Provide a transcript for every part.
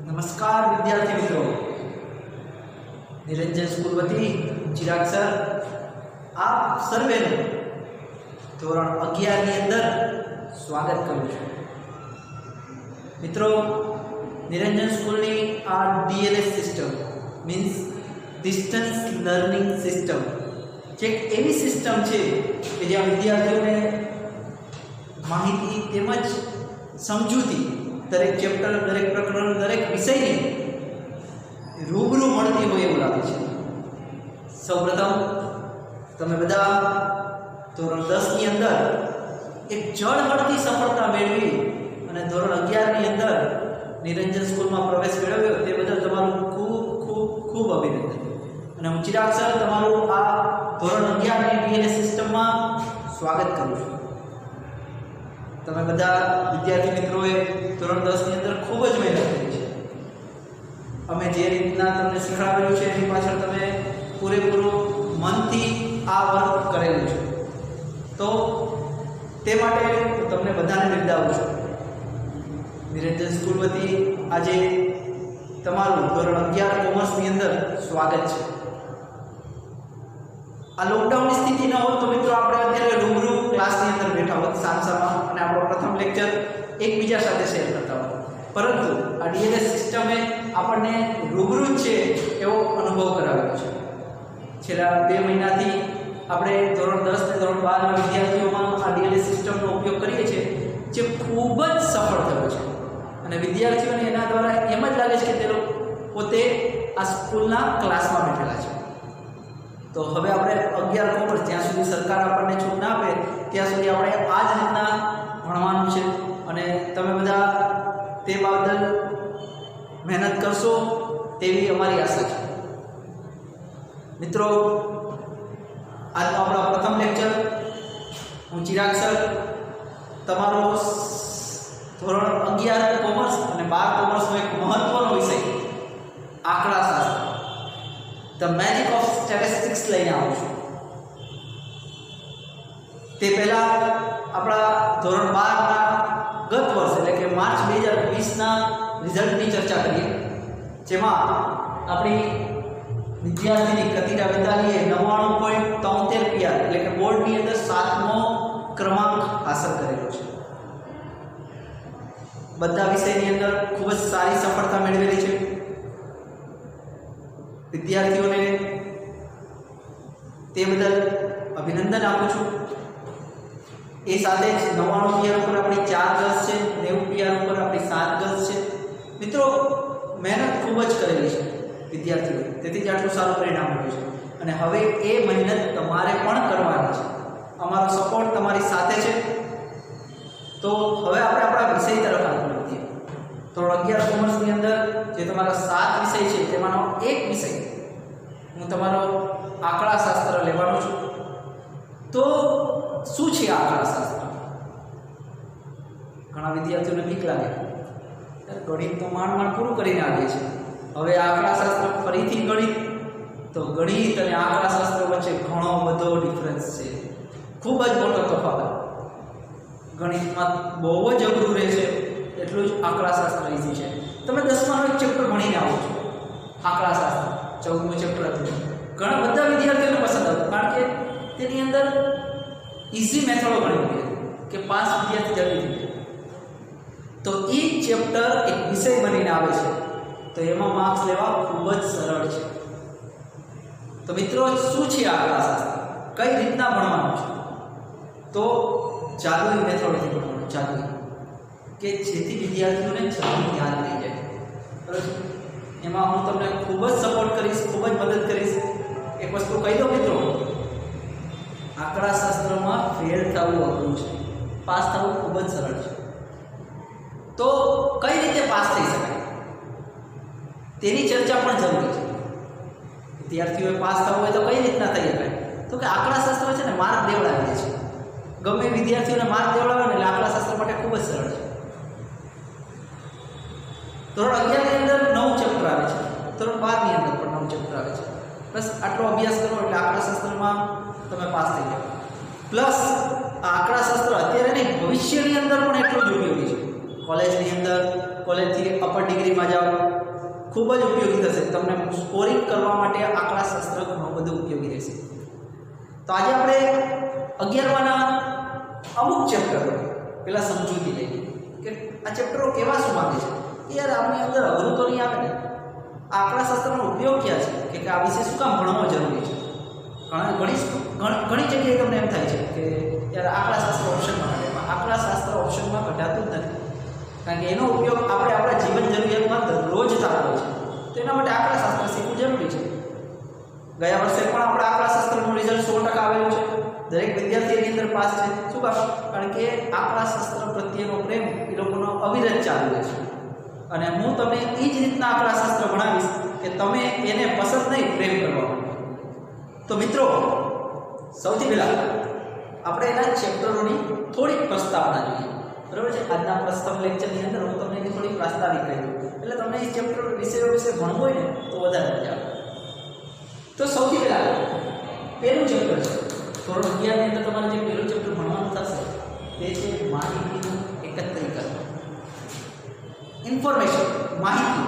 नमस्कार विद्यार्थी मित्रों, निरंजन स्कूल वती चिराग सर आप सर्वे धोरण 11 ની અંદર સ્વાગત કરું છું। મિત્રો, નિરંજન સ્કૂલની આ DLS system means distance learning system જે એક એવી સિસ્ટમ છે કે જ્યાં વિદ્યાર્થીઓને માહિતી તેમજ સમજૂતી દરેક ચેપ્ટર, દરેક પ્રકરણ, દરેક વિષયની રૂબરૂ મળતી હોય એવું લાગે છે। સૌપ્રથમ તમે બધા ધોરણ 10 ની અંદર એક ઝળહળતી સફળતા મેળવી અને ધોરણ 11 ની અંદર નિરંજન સ્કૂલમાં પ્રવેશ મેળવ્યો તે બદલ તમારું ખૂબ ખૂબ ખૂબ અભિનંદન। અને હું ચિરાગ સર તમારું આ ધોરણ 11 ની ડીએલએસ સિસ્ટમમાં સ્વાગત કરું છું। તમે બધા વિદ્યાર્થી મિત્રોએ ધોરણ 10 ની અંદર ખૂબ જ મહેનત કરી છે। અમે જે રીતના તમને શીખવાડેલું છે એની પાછળ તમે પૂરેપૂરું મનથી આ વર્ક કરેલું છે, તો તે માટે તમને બધાને બિરદાવું છું। નિરંજન સ્કૂલ વતી આજે તમારું ધોરણ 11 કોમર્સની અંદર સ્વાગત છે। આ લોકડાઉનની સ્થિતિ ન હોત તો મિત્રો આપણે અત્યારે રૂબરૂ ક્લાસની અંદર બેઠા હોત સામસામા અને આપણો પ્રથમ લેક્ચર એકબીજા સાથે શેર કરતા હોત, પરંતુ આ ડીએલએસ સિસ્ટમે આપણને રૂબરૂ જ છે એવો અનુભવ કરાવ્યો છે। છેલ્લા 2 મહિનાથી આપણે ધોરણ 10 અને ધોરણ 12 ના વિદ્યાર્થીઓમાં આ ડીએલએસ સિસ્ટમનો ઉપયોગ કરીએ છીએ, જે ખૂબ જ સફળ થયો છે અને વિદ્યાર્થીઓને એના દ્વારા એમ જ લાગે છે કે તે લોકો પોતે આ સ્કૂલના ક્લાસમાં બેઠેલા છે। તો હવે આપણે 11 કોમર્સ જ્યાં સુધી સરકાર આપણને છૂટ ના આપે ત્યાં સુધી આપણે આ જ રીતના ભણવાનું છે અને તમે બધા તે બાબત મહેનત કરશો તેવી અમારી આશા છે। મિત્રો, આજનો આપણો પ્રથમ લેક્ચર હું ચિરાગ સર તમારો ધોરણ 11 કોમર્સ અને 12 કોમર્સનો એક મહત્વનો વિષય આંકડાશાસ્ત્ર, ધ મેજિક ઓફ સ્ટેટિસ્ટિક્સ લઈને આવું છું। તે પહેલા આપણા ધોરણ 12 ના ગત વર્ષ એટલે કે માર્ચ 2020 ના રિઝલ્ટની ચર્ચા કરીએ, જેમાં આપણી વિદ્યાર્થીની કતિરા વેતાલીએ 99.73 PR એટલે કે બોર્ડની અંદર 7મો ક્રમાંક હાંસલ કરેલો છે। બધા વિષયની અંદર ખૂબ જ સારી સફળતા મેળવેલી છે। વિદ્યાર્થીઓને તે બદલ અભિનંદન આપું છું। એ સાથે જ 99 PR ઉપર આપણી 4 ગસ છે, 90 PR ઉપર આપણી 7 ગસ છે। મિત્રો, મહેનત ખૂબ જ કરેલી છે વિદ્યાર્થીઓએ, તેથી જ આટલું સારું પરિણામ મળ્યું છે અને હવે એ મહેનત તમારે પણ કરવાની છે। અમારો સપોર્ટ તમારી સાથે છે। તો હવે આપણે આપણા વિષય તરફ આગળ વધીએ। ધોરણ 11 કોમર્સની અંદર જે તમારા 7 વિષય છે તેમાંનો એક વિષય હું તમારો આંકડાશાસ્ત્ર લેવાનો છું। તો શું છે આંકડાશાસ્ત્ર? ઘણા વિદ્યાર્થીઓને બીક લાગે, ગણિત તો માંડ પૂરું કરીને આવીએ છીએ, હવે આંકડાશાસ્ત્ર ફરીથી ગણિત? તો ગણિત અને આંકડાશાસ્ત્ર વચ્ચે ઘણો બધો ડિફરન્સ છે, ખૂબ જ મોટો તફાવત। ગણિતમાં બહુ જ અઘરું રહે છે, એટલું જ આંકડાશાસ્ત્ર ઈઝી છે। તમે 10માનો એક ચેપ્ટર ભણીને આવો છો આંકડાશાસ્ત્ર, 14મું ચેપ્ટર હતું, ઘણા બધા વિદ્યાર્થીઓને પસંદ આવતું, કારણ કે તેની અંદર ઈઝી મેથડો ઘણી બધી કે 5 વિદ્યાર્થી જલ્દી થઈ જાય। તો એ ચેપ્ટર એક વિષય બનીને આવે છે, તો એમાં માર્ક્સ લેવા ખૂબ જ સરળ છે। તો મિત્રો, શું છે આંકડાશાસ્ત્ર? કઈ રીતના ભણવાનું છે? તો જાદુઈ મેથડથી ભણવાનું, જાદુઈ, કે જેથી વિદ્યાર્થીઓને જલ્દી યાદ રહી જાય, બરાબર? એમાં હું તમને ખૂબ જ સપોર્ટ કરીશ, ખૂબ જ મદદ કરીશ। એક વસ્તુ કહી દો મિત્રો, આંકડાશાસ્ત્રમાં ફેલ થવું અઘરું છે, પાસ થવું ખૂબ જ સરળ છે। તો કઈ રીતે પાસ થઈ શકાય તેની ચર્ચા પણ જરૂરી છે। વિદ્યાર્થીઓએ પાસ થવું હોય તો કઈ રીતના થઈ શકાય? તો કે આંકડાશાસ્ત્ર છે ને માર્ક દેવડાવે છે, ગમે વિદ્યાર્થીઓને માર્ક દેવડાવે ને એટલે આંકડાશાસ્ત્ર માટે ખૂબ જ સરળ છે। ધોરણ 11 ની અંદર 9 ચેપ્ટર આવે છે, ધોરણ 12 ની અંદર પણ 9 ચેપ્ટર આવે છે। બસ આટલો અભ્યાસ કરો એટલે આંકડાશાસ્ત્રમાં તમે પાસ થઈ જાઓ। પ્લસ આંકડાશાસ્ત્ર અત્યારે નહીં, ભવિષ્યની અંદર પણ એટલું જ ઉપયોગી છે। કોલેજની અંદર કોલેજથી અપર ડિગ્રીમાં જાઓ ખૂબ જ ઉપયોગી થશે. તમને સ્કોરિંગ કરવા માટે આંકડાશાસ્ત્ર ઘણું બધું ઉપયોગી રહેશે. તો આજે આપણે 11માના અમુક ચેપ્ટર પેલા સમજૂતી લઈએ કે આ ચેપ્ટરો કેવા શું માંગે છે. યાર આની અંદર અઘરું તો નહીં આવે ને, આ આંકડાશાસ્ત્રનો ઉપયોગ ક્યાં છે કે આ વિશે શું કામ ભણવો જરૂરી છે. ઘણી જગ્યાએ તમને એમ થાય છે કે યાર આંકડાશાસ્ત્ર ઓપ્શનમાં કઢે, પણ આંકડાશાસ્ત્ર ઓપ્શનમાં કઢાતું જ નથી. કારણ કે એનો ઉપયોગ આપણે આપણા જીવન જરૂરિયાતમાં દરરોજ થતો હોય છે. તો એના માટે આંકડાશાસ્ત્ર શીખવું જરૂરી છે. ગયા વર્ષે પણ આપણે આંકડાશાસ્ત્રનું રિઝલ્ટ 100% આવેલું છે. દરેક વિદ્યાર્થી એની અંદર પાસ છે. શું કામ? કારણ કે આંકડાશાસ્ત્ર પ્રત્યેનો પ્રેમ એ લોકોનો અવિરત ચાલુ રહે છે. અને હું તમને એ જ રીતના આંકડાશાસ્ત્ર ભણાવીશ કે તમે એને પસંદ નહીં, પ્રેમ કરવા. તો મિત્રો, સૌથી પહેલાં આપણે એના ચેપ્ટરોની થોડીક પ્રસ્તાવના જોઈએ. બરાબર છે? આજના પ્રથમ લેક્ચરની અંદર હું તમને એની થોડી પ્રાસ્તાવિક કહી દઉં, એટલે તમને એ ચેપ્ટર વિષયો વિશે ભણવું હોય ને તો વધારે મજા આવે. તો સૌથી પહેલાં પહેલું ચેપ્ટર છે ધોરણ 11 ની અંદર તમારે જે પહેલું ચેપ્ટર ભણવાનું થશે તે છે માહિતીનું એકત્રીકરણ. ઇન્ફોર્મેશન, માહિતી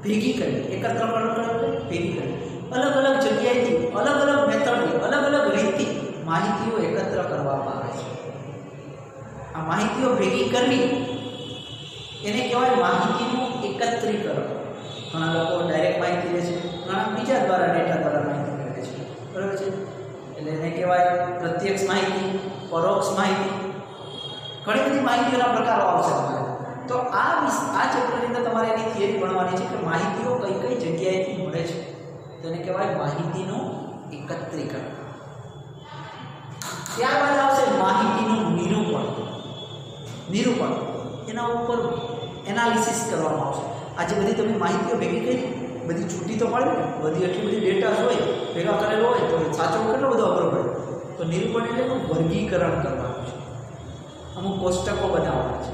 ભેગી કરવી. એકત્રીકરણ એટલે ભેગી કરવી. અલગ અલગ જગ્યાએથી, અલગ અલગ મેથડથી, અલગ અલગ રીતથી માહિતીઓ એકત્ર કરવામાં આવે છે. આ માહિતીઓ ભેગી કરવી એને કહેવાય માહિતીનું એકત્રીકરણ. ઘણા લોકો ડાયરેક્ટ માહિતી લે છે, ઘણા બીજા દ્વારા ડેટા દ્વારા માહિતી મેળવે છે. બરાબર છે? એટલે એને કહેવાય પ્રત્યક્ષ માહિતી, પરોક્ષ માહિતી. ઘણી બધી માહિતીઓના પ્રકારો આવશે તમારે. તો આ ચેપ્ટરની અંદર તમારે એની થિયરી ભણવાની છે કે માહિતીઓ કઈ કઈ જગ્યાએથી મળે છે. તેને કહેવાય માહિતીનું એકત્રીકરણ. ત્યારબાદ આવશે માહિતીનું નિરૂપણ. એના ઉપર એનાલિસિસ કરવામાં આવશે. આજે બધી તમે માહિતીઓ ભેગી કરી, બધી છૂટી તો પડે ને, બધી એટલી બધી ડેટા હોય, ભેગા કરેલો હોય તો સાચો કેટલો બધો અઘરો પડે. તો નિરૂપણ એટલે વર્ગીકરણ કરવાનું છે. અમુક કોષ્ટકો બનાવવાના છે.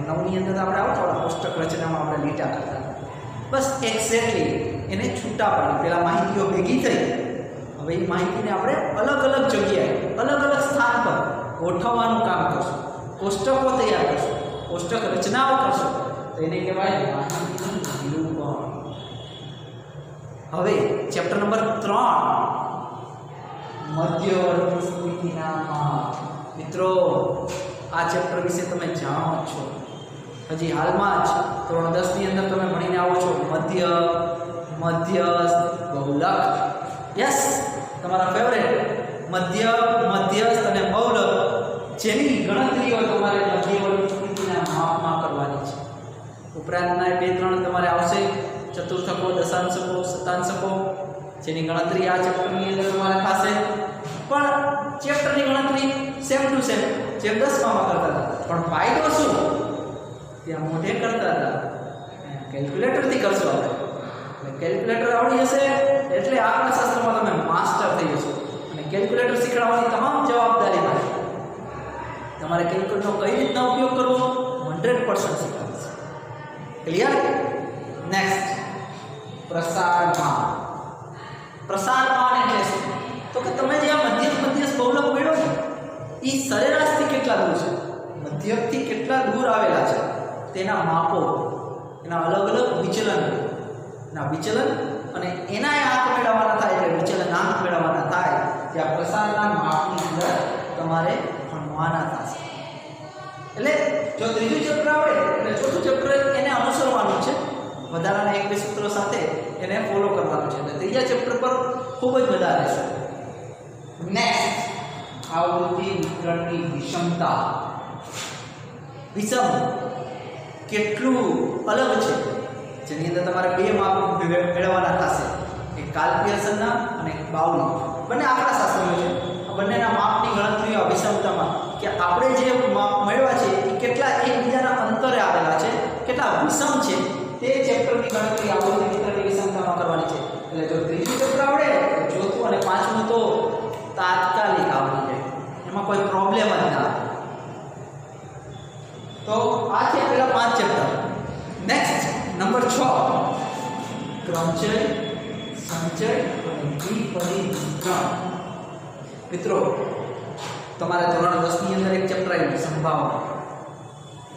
9ની અંદર આપણે આવતા કોષ્ટક રચનામાં આપણે લીટા કરતા. બસ એક્ઝેક્ટલી એને છૂટા પાડી. પહેલાં માહિતીઓ ભેગી થઈ, હવે એ માહિતીને આપણે અલગ અલગ જગ્યાએ, અલગ અલગ સ્થાન પર ગોઠવવાનું કામ કરશું. કોષ્ટકો તૈયાર કરશું, કોષ્ટક રચનાઓ કરશું. તો એને કહેવાય માહિતીનું નિરૂપણ. હવે ચેપ્ટર નંબર 3, મધ્યવર્તી સ્થિતિના માપ. મિત્રો, આ ચેપ્ટર વિશે તમે જાણો છો. હજી હાલમાં જ ધોરણ 10 ની અંદર તમે ભણીને આવો છો મધ્યસ્થ, બહુલક. યસ, તમારા ફેવરેટ મધ્યસ્થ અને બહુલક, જેની ગણતરીઓ તમારે મધ્યવર્તી સ્થિતિના માપમાં કરવાની છે. ઉપરાંતના 2-3 તમારે આવશે ચતુર્થકો, દશાંશકો, શતાંશકો, જેની ગણતરી આ ચેપ્ટરની અંદર તમારે થશે. પણ ચેપ્ટરની ગણતરી સેમ ટુ સેમ જેમ 10માં કરતા હતા. પણ ફાયદો શું? ત્યાં મોઢે કરતા હતા, કેલ્ક્યુલેટરથી કરશો. આપણે કેલ્ક્યુલેટર આવડી જશે એટલે આંકડાશાસ્ત્રમાં તમે માસ્ટર થઈ જશો. અને કેલ્ક્યુલેટર શીખવાડવાની તમામ જવાબદારી મારે. તમારે કેલ્ક્યુલેટરનો કઈ રીતના ઉપયોગ કરવો 100% શીખવાડીશ. ક્લિયર? નેક્સ્ટ, પ્રસારમાન. પ્રસારમાન એટલે શું? તો કે તમે જે આ મધ્યસ્થ બહુલક મેળવો છો એ સરેરાશથી કેટલા દૂર છે, મધ્યકથી કેટલા દૂર આવેલા છે, તેના માપો, એના અલગ અલગ વિચલન અને એના આંક મેળવવાના થાય. એટલે વિચલન આંક મેળવવાના થાય જ્યાં પ્રસારના માપની અંદર તમારે ભણવાના થશે. એટલે જો ત્રીજું ચેપ્ટર આવડે એટલે ચોથું ચેપ્ટર એને અનુસરવાનું છે. વધારાના 1-2 સૂત્રો સાથે એને ફોલો કરવાનું છે. એટલે ત્રીજા ચેપ્ટર પર ખૂબ જ વધારે છે. નેક્સ્ટ, આવૃત્તિ વિતરણની વિષમતા. વિષમ કેટલું અલગ છે, જેની અંદર તમારે 2 માપ મેળવવાના થશે. એક કાર્લ પિયર્સનના અને એક બાઉલી. બંને આંકડાશાસ્ત્રીઓ છે. બંનેના માપની ગણતરીઓ વિષમતામાં કે આપણે જે માપ મેળવ્યા છે એ કેટલા એકબીજાના અંતરે આવેલા છે, કેટલા વિષમ છે, તે ચેપ્ટરની ગણતરી આવૃત્તિ વિતરણની વિષમતામાં કરવાની છે. એટલે જો ત્રીજું ચેપ્ટર આવડે તો ચોથું અને પાંચમું તો તાત્કાલિક આવડી જાય, એમાં કોઈ પ્રોબ્લેમ જ ના આવે. તો આ છે પેલા 5 ચેપ્ટર. નેક્સ્ટ નંબર 6, ક્રમચય, સંચય અને દ્વિપરિભ્રમણ. મિત્રો, તમારા ધોરણ 10 ની અંદર એક ચેપ્ટર આવ્યું સંભાવના.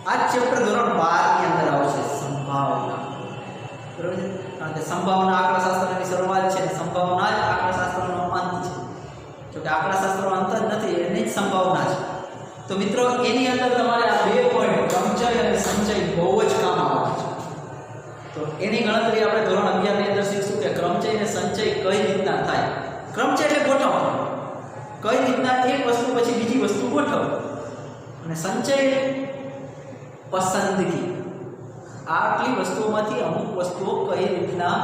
આ ચેપ્ટર ધોરણ 12 ની અંદર આવશે સંભાવના, બરાબર છે? કારણ કે સંભાવના આંકડાશાસ્ત્રની શરૂઆત છે, સંભાવના જ આંકડાશાસ્ત્રનો અંત છે. જો કે આંકડાશાસ્ત્રનો અંત જ નથી, એની જ સંભાવના છે. તો મિત્રો એની અંદર તમારે આ 2 પોઈન્ટ ક્રમચય અને સંચય બહુ જ કામ આવે છે. તો એની ગણતરી આપણે ધોરણ 11 ની અંદર શીખશું કે ક્રમચય અને સંચય કઈ રીતના થાય. ક્રમચય એટલે ગોઠવણ, કઈ રીતના એક વસ્તુ પછી બીજી વસ્તુ ગોઠવવી, અને સંચય પસંદગી. આટલી વસ્તુઓમાંથી અમુક વસ્તુઓ કઈ રીતના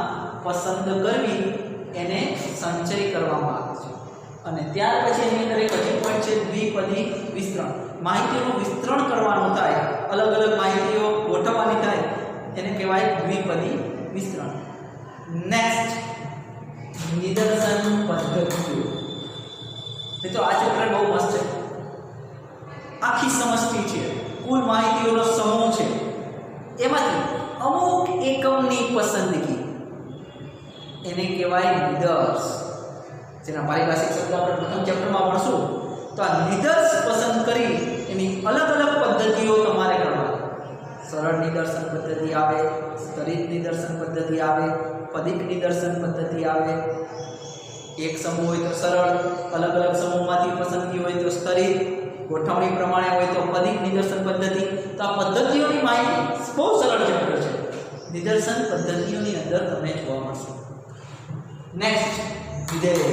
પસંદ કરવી એને સંચય કરવામાં આવે છે. અને ત્યાર પછી એની અંદર એક હજી પોઈન્ટ છે દ્વિપદી વિસ્તરણ. માહિતીનું વિસ્તરણ કરવાનું થાય, અલગ અલગ માહિતીઓ ગોઠવવાની થાય, એને કહેવાય દ્વિપદી વિસ્તરણ. નેક્સ્ટ, નિદર્શન પદ્ધતિઓ. મિત્રો આ ચેપ્ટર બહુ મસ્ત છે. આખી સમષ્ટિ છે, કુલ માહિતીઓનો સમૂહ છે, એમાંથી અમુક એકમની પસંદગી એને કહેવાય નિદર્શ. જેના પારિભાષિક શબ્દ આપણે પ્રથમ ચેપ્ટરમાં ભણશું. તો આ નિદર્શ પસંદ કરી એની અલગ અલગ પદ્ધતિઓ તમારે કરવાની. સરળ નિદર્શન પદ્ધતિ આવે, સ્તરિત નિદર્શન પદ્ધતિ આવે, પદિક નિદર્શન પદ્ધતિ આવે. એક સમૂહ હોય તો સરળ, અલગ અલગ સમૂહમાંથી પસંદગી હોય તો સ્તરિત, ગોઠવણી પ્રમાણે હોય તો પદિક નિદર્શન પદ્ધતિ. તો આ પદ્ધતિઓની માહિતી બહુ સરળ ચેપ્ટર છે, નિદર્શન પદ્ધતિઓની અંદર તમને જોવા મળશે. નેક્સ્ટ, વિધેય.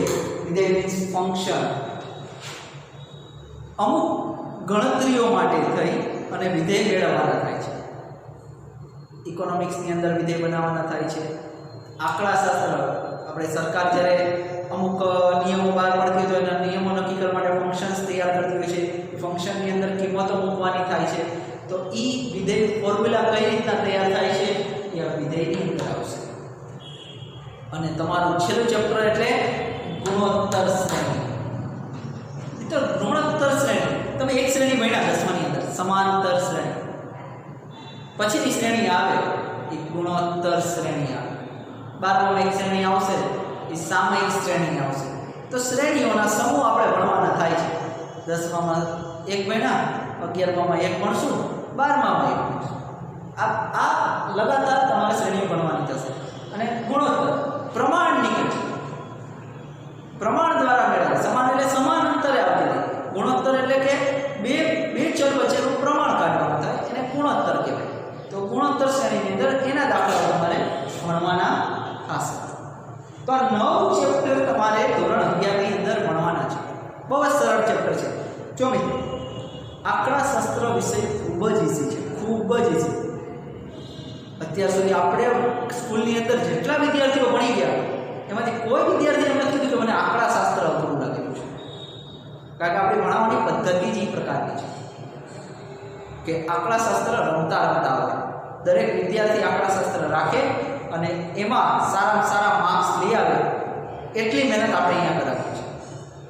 વિધેય મીન્સ ફંક્શન. અમુક ગણતરીઓ માટે થઈ અને વિધેય મેળવવાના થાય છે. ઇકોનોમિક્સની અંદર વિધેય બનાવવાના થાય છે. આંકડાશાસ્ત્ર, આપણે સરકાર જ્યારે અમુક નિયમો બહાર પાડતી હોય તો એના નિયમો નક્કી કરવા માટે ફંક્શન્સ તૈયાર કરતી હોય છે. ફંક્શનની અંદર કિંમતો મૂકવાની થાય છે. તો એ વિધેય ફોર્મ્યુલા કઈ રીતના તૈયાર થાય છે એ આ વિધેયની અંદર આવશે. અને તમારું છેલ્લું ચેપ્ટર એટલે ગુણોત્તર શ્રેણી. મિત્રો ગુણોત્તર શ્રેણી તમે એક શ્રેણી ભણ્યા 10માની અંદર, સમાંતર શ્રેણી. પછીની શ્રેણી આવે એ ગુણોત્તર શ્રેણી આવે. 12માં એક શ્રેણી આવશે એ સામયિક શ્રેણી આવશે. તો શ્રેણીઓના સમૂહ આપણે ભણવાના થાય છે. 10માં એક ભણ્યા, 11માં એક ભણશું, 12માં એક ભણશું. આ લગાતાર તમારે શ્રેણીઓ ભણવાની થશે. અને ગુણોત્તર પ્રમાણની કેટલી, પ્રમાણ દ્વારા મેળવે. સમાન એટલે સમાન અંતરે આપેલી. ગુણોત્તર એટલે કે બે ચલ વચ્ચેનું પ્રમાણ કાઢવાનું થાય, એને ગુણોત્તર કહેવાય. તો ગુણોત્તર શ્રેણીની અંદર એના દાખલા તમારે ભણવાના થશે. તો આ 9 ચેપ્ટર તમારે ધોરણ 11 ની અંદર ભણવાના છે. બહુ જ સરળ ચેપ્ટર છે. જો મિત્રો આંકડાશાસ્ત્ર વિષય ખૂબ જ ઈઝી છે, ખૂબ જ ઈઝી. અત્યાર સુધી આપણે સ્કૂલની અંદર જેટલા વિદ્યાર્થીઓ ભણી ગયા એમાંથી કોઈ વિદ્યાર્થીએ એમ નથી કીધું કે મને આંકડાશાસ્ત્ર અઘરું લાગેલું છે. કારણ કે આપણી ભણાવવાની પદ્ધતિ જ એ પ્રકારની છે કે આંકડાશાસ્ત્ર રમતા રમતા આવે. દરેક વિદ્યાર્થી આંકડાશાસ્ત્ર રાખે અને એમાં સારામાં સારા માર્ક્સ લઈ આવે એટલી મહેનત આપણે અહીંયા કરાવીએ છીએ.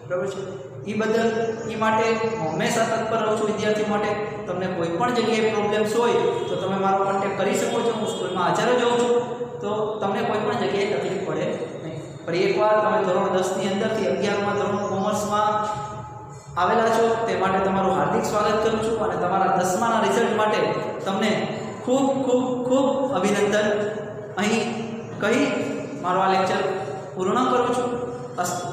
બરાબર છે? એ બદલ એ માટે હંમેશા તત્પર રહું છું વિદ્યાર્થી માટે. તમને કોઈ પણ જગ્યાએ પ્રોબ્લેમ્સ હોય તો તમે મારો કોન્ટેક્ટ કરી શકો છો. હું સ્કૂલમાં હાજર જ હોઉં છું, તો તમને કોઈ પણ જગ્યાએ તકલીફ પડે નહીં. ફરી એકવાર તમે ધોરણ 10 ની અંદરથી 11માં ધોરણ કોમર્સમાં આવેલા છો તે માટે તમારું હાર્દિક સ્વાગત કરું છું. અને તમારા 10માના રિઝલ્ટ માટે તમને ખૂબ ખૂબ ખૂબ અભિનંદન અહીં કહી મારો આ લેક્ચર પૂર્ણ કરું છું. અસ્તુ.